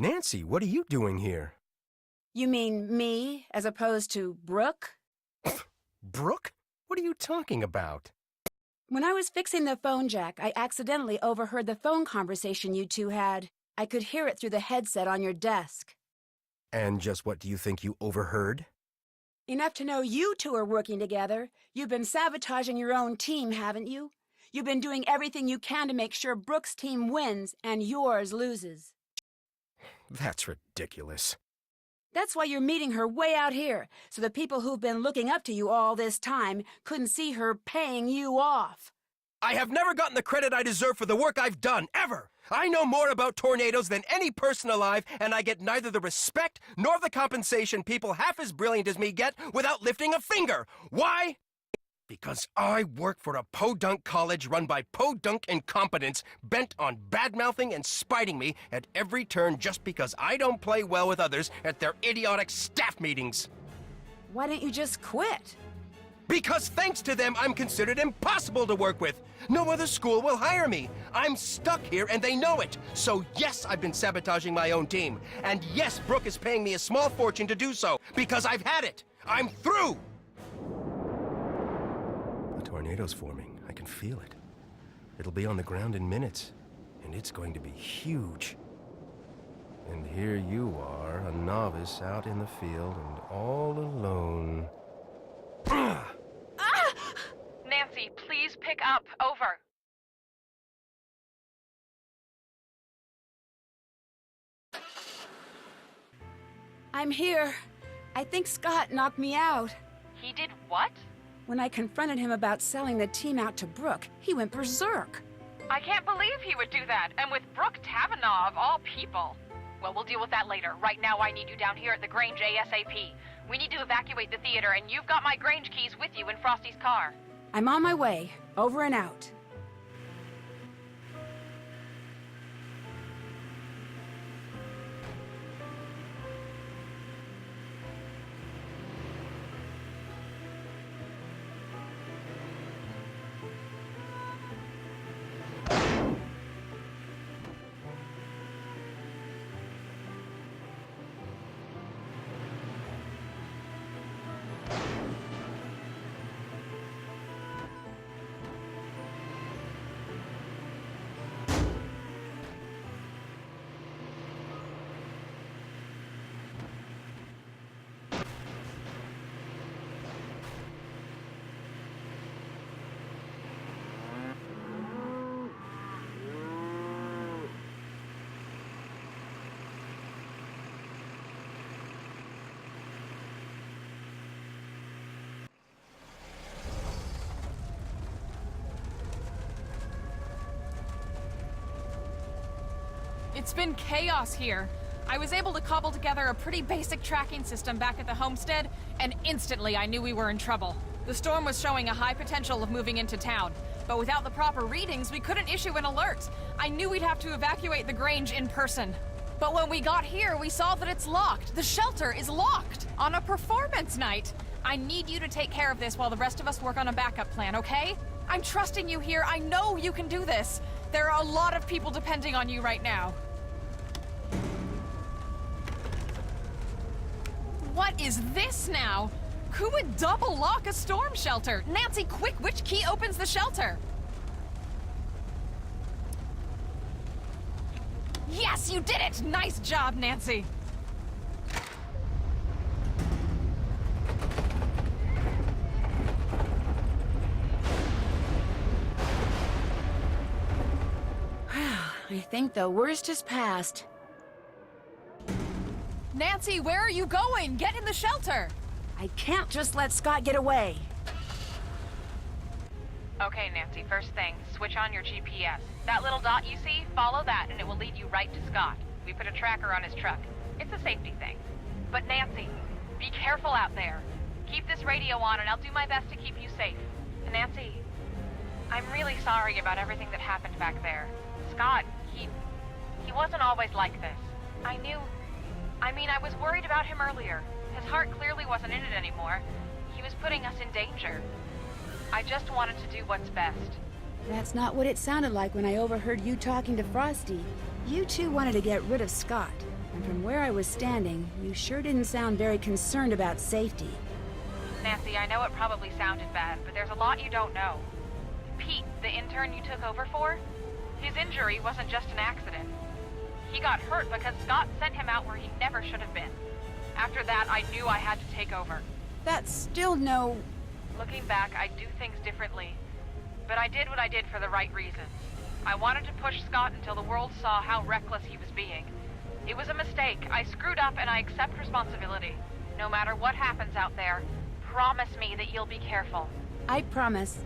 Nancy, what are you doing here? You mean me, as opposed to Brooke? Brooke? What are you talking about? When I was fixing the phone jack, I accidentally overheard the phone conversation you two had. I could hear it through the headset on your desk. And just what do you think you overheard? Enough to know you two are working together. You've been sabotaging your own team, haven't you? You've been doing everything you can to make sure Brooke's team wins and yours loses. That's ridiculous. That's why you're meeting her way out here, so the people who've been looking up to you all this time couldn't see her paying you off. I have never gotten the credit I deserve for the work I've done, ever! I know more about tornadoes than any person alive, and I get neither the respect nor the compensation people half as brilliant as me get without lifting a finger. Why? Because I work for a podunk college run by podunk incompetents bent on bad-mouthing and spiting me at every turn just because I don't play well with others at their idiotic staff meetings. Why don't you just quit? Because thanks to them, I'm considered impossible to work with. No other school will hire me. I'm stuck here and they know it. So yes, I've been sabotaging my own team. And yes, Brooke is paying me a small fortune to do so, because I've had it. I'm through! The tornado's forming. I can feel it. It'll be on the ground in minutes, and it's going to be huge. And here you are, a novice out in the field and all alone. Nancy, please pick up. Over. I'm here. I think Scott knocked me out. He did what? When I confronted him about selling the team out to Brooke, he went berserk. I can't believe he would do that, and with Brooke Tavenaugh of all people. Well, we'll deal with that later. Right now, I need you down here at the Grange ASAP. We need to evacuate the theater, and you've got my Grange keys with you in Frosty's car. I'm on my way. Over and out. It's been chaos here. I was able to cobble together a pretty basic tracking system back at the homestead, and instantly I knew we were in trouble. The storm was showing a high potential of moving into town, but without the proper readings, we couldn't issue an alert. I knew we'd have to evacuate the Grange in person. But when we got here, we saw that it's locked. The shelter is locked on a performance night. I need you to take care of this while the rest of us work on a backup plan, okay? I'm trusting you here. I know you can do this. There are a lot of people depending on you right now. What is this now? Who would double lock a storm shelter? Nancy, quick, which key opens the shelter? Yes, you did it! Nice job, Nancy. I think the worst is past. Nancy, where are you going? Get in the shelter! I can't just let Scott get away. Okay, Nancy, first thing, switch on your GPS. That little dot you see, follow that and it will lead you right to Scott. We put a tracker on his truck. It's a safety thing. But Nancy, be careful out there. Keep this radio on and I'll do my best to keep you safe. And Nancy, I'm really sorry about everything that happened back there. Scott, he wasn't always like this. I was worried about him earlier. His heart clearly wasn't in it anymore. He was putting us in danger. I just wanted to do what's best. That's not what it sounded like when I overheard you talking to Frosty. You two wanted to get rid of Scott. And from where I was standing, you sure didn't sound very concerned about safety. Nancy, I know it probably sounded bad, but there's a lot you don't know. Pete, the intern you took over for, his injury wasn't just an accident. He got hurt because Scott sent him out where he never should have been. After that, I knew I had to take over. That's still no... Looking back, I do things differently. But I did what I did for the right reasons. I wanted to push Scott until the world saw how reckless he was being. It was a mistake. I screwed up and I accept responsibility. No matter what happens out there, promise me that you'll be careful. I promise.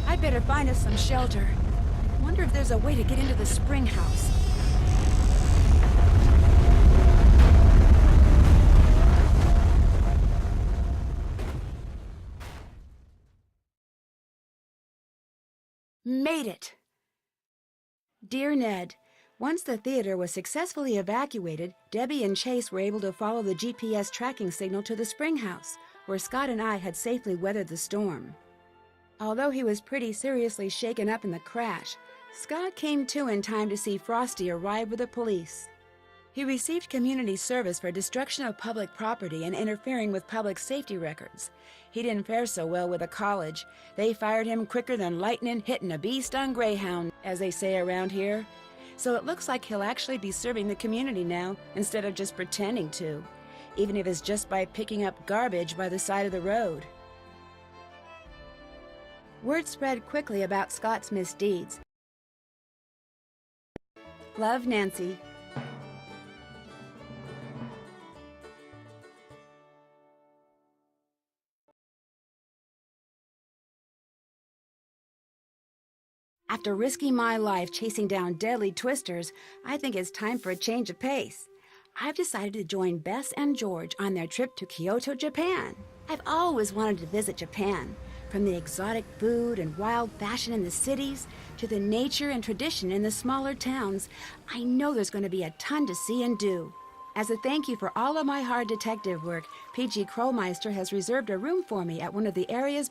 I'd better find us some shelter. Wonder if there's a way to get into the spring house. Made it! Dear Ned, once the theater was successfully evacuated, Debbie and Chase were able to follow the GPS tracking signal to the spring house, where Scott and I had safely weathered the storm. Although he was pretty seriously shaken up in the crash, Scott came to in time to see Frosty arrive with the police. He received community service for destruction of public property and interfering with public safety records. He didn't fare so well with the college. They fired him quicker than lightning hitting a bee-stung greyhound, as they say around here. So it looks like he'll actually be serving the community now, instead of just pretending to, even if it's just by picking up garbage by the side of the road. Word spread quickly about Scott's misdeeds. Love, Nancy. After risking my life chasing down deadly twisters, I think it's time for a change of pace. I've decided to join Bess and George on their trip to Kyoto, Japan. I've always wanted to visit Japan. From the exotic food and wild fashion in the cities to the nature and tradition in the smaller towns, I know there's going to be a ton to see and do. As a thank you for all of my hard detective work, P.G. Krollmeister has reserved a room for me at one of the area's